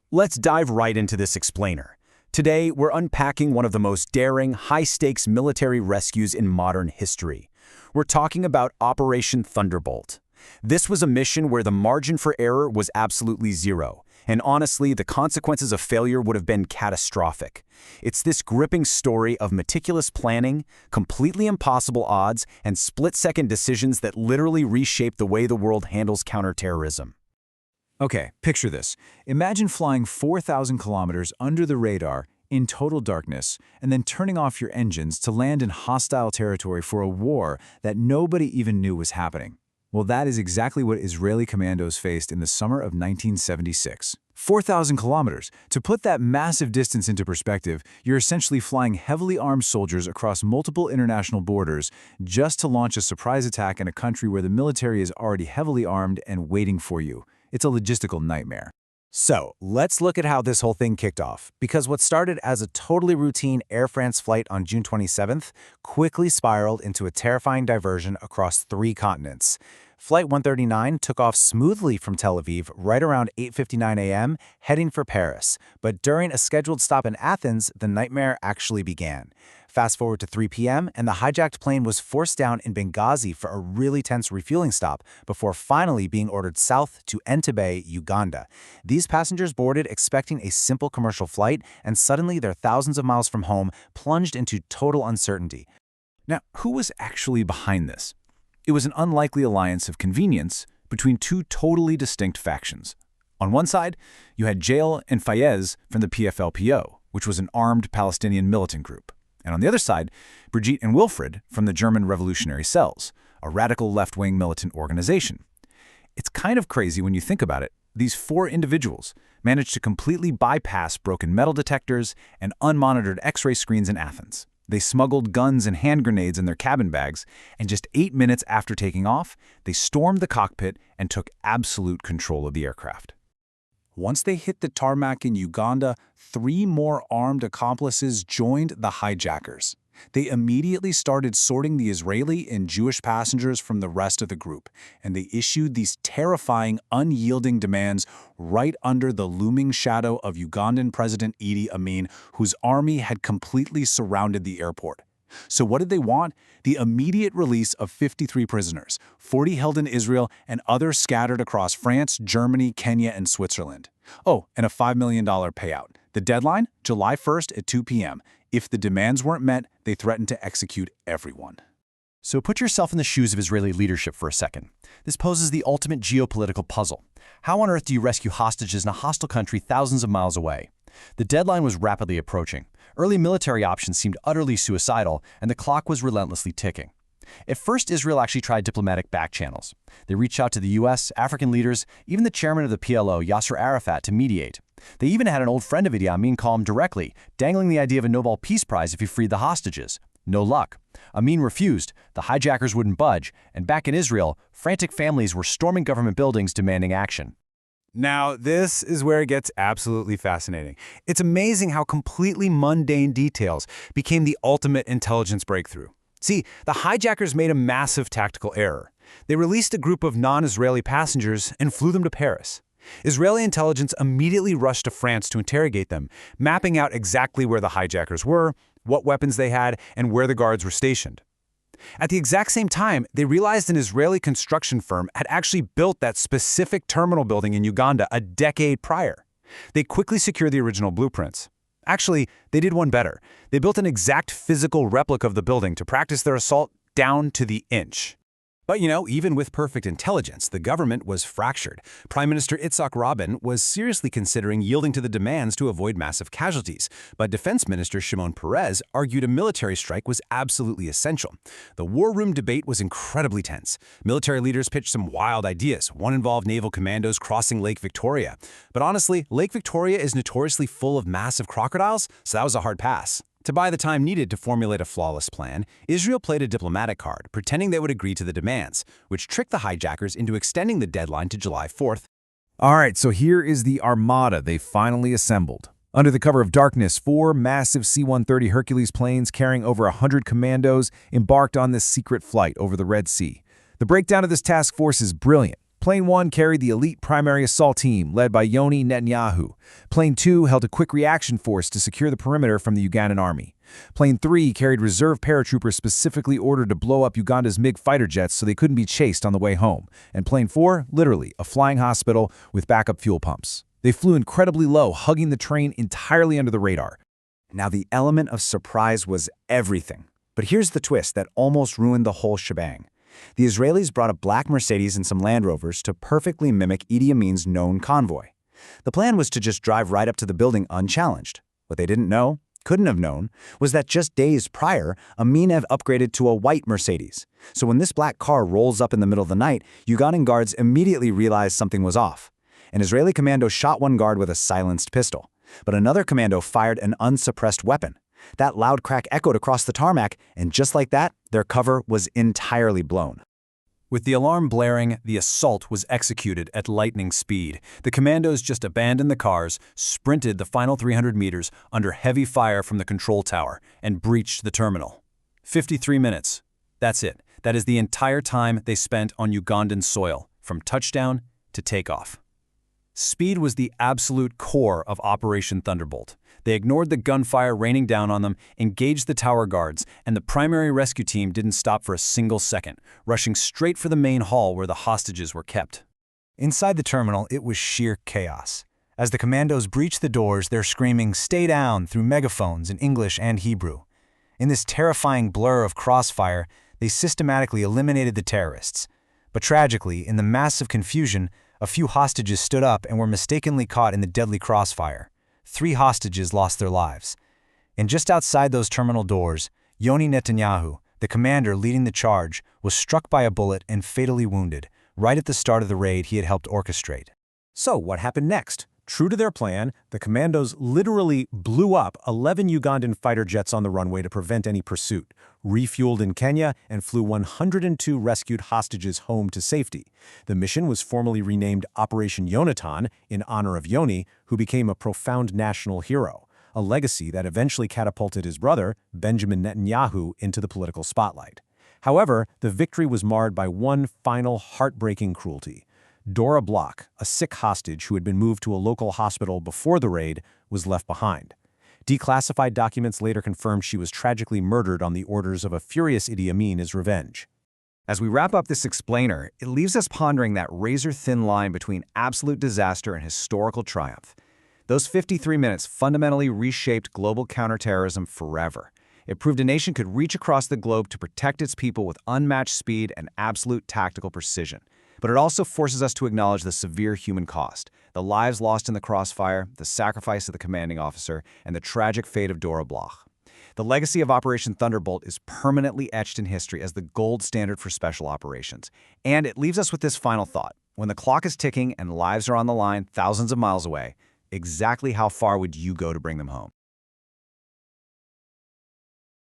Let's dive right into this explainer. Today, we're unpacking one of the most daring, high-stakes military rescues in modern history. We're talking about Operation Thunderbolt. This was a mission where the margin for error was absolutely zero, and honestly, the consequences of failure would have been catastrophic. It's this gripping story of meticulous planning, completely impossible odds, and split-second decisions that literally reshape the way the world handles counterterrorism. Okay, picture this. Imagine flying 4,000 kilometers under the radar in total darkness and then turning off your engines to land in hostile territory for a war that nobody even knew was happening. Well, that is exactly what Israeli commandos faced in the summer of 1976. 4,000 kilometers. To put that massive distance into perspective, you're essentially flying heavily armed soldiers across multiple international borders just to launch a surprise attack in a country where the military is already heavily armed and waiting for you. It's a logistical nightmare. So, let's look at how this whole thing kicked off, because what started as a totally routine Air France flight on June 27th quickly spiraled into a terrifying diversion across 3 continents. Flight 139 took off smoothly from Tel Aviv right around 8:59 a.m., heading for Paris. But during a scheduled stop in Athens, the nightmare actually began. Fast forward to 3 p.m., and the hijacked plane was forced down in Benghazi for a really tense refueling stop before finally being ordered south to Entebbe, Uganda. These passengers boarded expecting a simple commercial flight, and suddenly they're thousands of miles from home, plunged into total uncertainty. Now, who was actually behind this? It was an unlikely alliance of convenience between 2 totally distinct factions. On one side, you had Jail and Fayez from the PFLPO, which was an armed Palestinian militant group. And on the other side, Brigitte and Wilfried from the German Revolutionary Cells, a radical left-wing militant organization. It's kind of crazy when you think about it. These 4 individuals managed to completely bypass broken metal detectors and unmonitored X-ray screens in Athens. They smuggled guns and hand grenades in their cabin bags, and just 8 minutes after taking off, they stormed the cockpit and took absolute control of the aircraft. Once they hit the tarmac in Uganda, 3 more armed accomplices joined the hijackers. They immediately started sorting the Israeli and Jewish passengers from the rest of the group, and they issued these terrifying, unyielding demands right under the looming shadow of Ugandan President Idi Amin, whose army had completely surrounded the airport. So what did they want? The immediate release of 53 prisoners, 40 held in Israel and others scattered across France, Germany, Kenya, and Switzerland. Oh, and a $5 million payout. The deadline? July 1st at 2 p.m. If the demands weren't met, they threatened to execute everyone. So put yourself in the shoes of Israeli leadership for a second. This poses the ultimate geopolitical puzzle. How on earth do you rescue hostages in a hostile country thousands of miles away? The deadline was rapidly approaching. Early military options seemed utterly suicidal, and the clock was relentlessly ticking. At first, Israel actually tried diplomatic back channels. They reached out to the U.S., African leaders, even the chairman of the PLO, Yasser Arafat, to mediate. They even had an old friend of Idi Amin call him directly, dangling the idea of a Nobel Peace Prize if he freed the hostages. No luck. Amin refused, the hijackers wouldn't budge, and back in Israel, frantic families were storming government buildings demanding action. Now, this is where it gets absolutely fascinating. It's amazing how completely mundane details became the ultimate intelligence breakthrough. See, the hijackers made a massive tactical error. They released a group of non-Israeli passengers and flew them to Paris. Israeli intelligence immediately rushed to France to interrogate them, mapping out exactly where the hijackers were, what weapons they had, and where the guards were stationed. At the exact same time, they realized an Israeli construction firm had actually built that specific terminal building in Uganda a decade prior. They quickly secured the original blueprints. Actually, they did one better. They built an exact physical replica of the building to practice their assault down to the inch. But even with perfect intelligence, the government was fractured. Prime Minister Itzhak Rabin was seriously considering yielding to the demands to avoid massive casualties. But Defense Minister Shimon Peres argued a military strike was absolutely essential. The war room debate was incredibly tense. Military leaders pitched some wild ideas. One involved naval commandos crossing Lake Victoria. But honestly, Lake Victoria is notoriously full of massive crocodiles, so that was a hard pass. To buy the time needed to formulate a flawless plan, Israel played a diplomatic card, pretending they would agree to the demands, which tricked the hijackers into extending the deadline to July 4th. All right, so here is the armada they finally assembled. Under the cover of darkness, 4 massive C-130 Hercules planes carrying over 100 commandos embarked on this secret flight over the Red Sea. The breakdown of this task force is brilliant. Plane 1 carried the elite primary assault team, led by Yoni Netanyahu. Plane 2 held a quick reaction force to secure the perimeter from the Ugandan army. Plane 3 carried reserve paratroopers specifically ordered to blow up Uganda's MiG fighter jets so they couldn't be chased on the way home. And Plane 4, literally, a flying hospital with backup fuel pumps. They flew incredibly low, hugging the terrain entirely under the radar. Now, the element of surprise was everything. But here's the twist that almost ruined the whole shebang. The Israelis brought a black Mercedes and some Land Rovers to perfectly mimic Idi Amin's known convoy. The plan was to just drive right up to the building unchallenged. What they didn't know, couldn't have known, was that just days prior, Amin had upgraded to a white Mercedes. So when this black car rolls up in the middle of the night, Ugandan guards immediately realized something was off. An Israeli commando shot one guard with a silenced pistol, but another commando fired an unsuppressed weapon. That loud crack echoed across the tarmac, and just like that, their cover was entirely blown. With the alarm blaring, the assault was executed at lightning speed. The commandos just abandoned the cars, sprinted the final 300 meters under heavy fire from the control tower, and breached the terminal. 53 minutes. That's it. That is the entire time they spent on Ugandan soil, from touchdown to takeoff. Speed was the absolute core of Operation Thunderbolt. They ignored the gunfire raining down on them, engaged the tower guards, and the primary rescue team didn't stop for a single second, rushing straight for the main hall where the hostages were kept. Inside the terminal, it was sheer chaos. As the commandos breached the doors, they're screaming, "Stay down," through megaphones in English and Hebrew. In this terrifying blur of crossfire, they systematically eliminated the terrorists. But tragically, in the massive confusion, a few hostages stood up and were mistakenly caught in the deadly crossfire. 3 hostages lost their lives. And just outside those terminal doors, Yoni Netanyahu, the commander leading the charge, was struck by a bullet and fatally wounded, right at the start of the raid he had helped orchestrate. So what happened next? True to their plan, the commandos literally blew up 11 Ugandan fighter jets on the runway to prevent any pursuit, refueled in Kenya, and flew 102 rescued hostages home to safety. The mission was formally renamed Operation Yonatan in honor of Yoni, who became a profound national hero, a legacy that eventually catapulted his brother, Benjamin Netanyahu, into the political spotlight. However, the victory was marred by one final heartbreaking cruelty. Dora Bloch, a sick hostage who had been moved to a local hospital before the raid, was left behind. Declassified documents later confirmed she was tragically murdered on the orders of a furious Idi Amin as revenge. As we wrap up this explainer, it leaves us pondering that razor-thin line between absolute disaster and historical triumph. Those 53 minutes fundamentally reshaped global counterterrorism forever. It proved a nation could reach across the globe to protect its people with unmatched speed and absolute tactical precision. But it also forces us to acknowledge the severe human cost, the lives lost in the crossfire, the sacrifice of the commanding officer, and the tragic fate of Dora Bloch. The legacy of Operation Thunderbolt is permanently etched in history as the gold standard for special operations. And it leaves us with this final thought. When the clock is ticking and lives are on the line thousands of miles away, exactly how far would you go to bring them home?